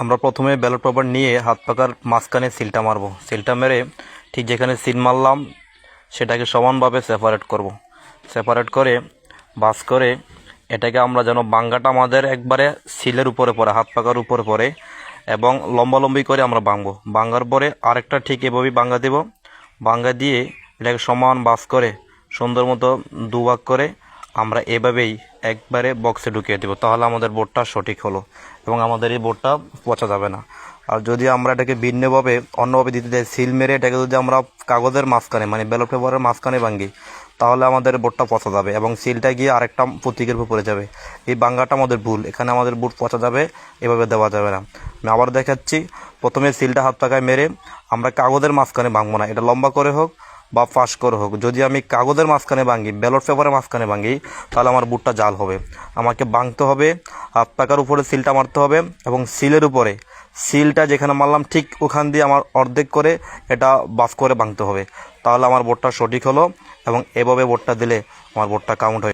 আমরা প্রথমে ballot paper নিয়ে হাত পাকার মাঝখানে সিলটা মারবো। সিলটা মেরে ঠিক যেখানে সিল মারলাম সেটাকে সমানভাবে সেপারেট করব। সেপারেট করে বাস করে এটাকে আমরা যেন বাঙ্গাটা আমাদের একবারে সিলের উপরে পড়ে, হাত পাকার উপরে পড়ে, এবং লম্বালম্বি করে আমরা বাঙবো। বাঙ্গার পরে আরেকটা ঠিক এভাবেই বাঙ্গা দেব। বাঙ্গা দিয়ে এটাকে সমান বাস করে সুন্দর মতো দুভাগ করে আমরা এভাবেই একবারে বক্সে ঢুকিয়ে দেবো। তাহলে আমাদের বোর্ডটা সঠিক হলো এবং আমাদের এই বোর্ডটা পচা যাবে না। আর যদি আমরা এটাকে ভিন্নভাবে অন্যভাবে দিতে যাই, সিল মেরে এটাকে যদি আমরা কাগজের মাঝখানে মানে ব্যালট পেপারের মাঝখানে ভাঙি, তাহলে আমাদের বোর্ডটা পচা যাবে এবং সিলটা গিয়ে আরেকটা প্রতীকের উপর পড়ে যাবে। এই বাঙ্গাটা আমাদের ভুল, এখানে আমাদের বোর্ড পচা যাবে, এভাবে দেওয়া যাবে না। আমি আবার দেখাচ্ছি। প্রথমে সিলটা হাত পাকায় মেরে আমরা কাগজের মাঝখানে ভাঙবো না, এটা লম্বা করে হোক বা ফাঁস করে হোক। যদি আমি কাগজের মাঝখানে ভাঙি, ব্যালট পেপারের মাঝখানে ভাঙি, তাহলে আমার বুটটা জাল হবে। আমাকে ভাঙতে হবে, হাত পাকার উপরে সিলটা মারতে হবে এবং সিলের উপরে সিলটা যেখানে মারলাম ঠিক ওখান দিয়ে আমার অর্ধেক করে এটা বাস করে ভাঙতে হবে। তাহলে আমার বোর্ডটা সঠিক হলো এবং এভাবে বোর্ডটা দিলে আমার বোর্ডটা কাউন্ট হয়।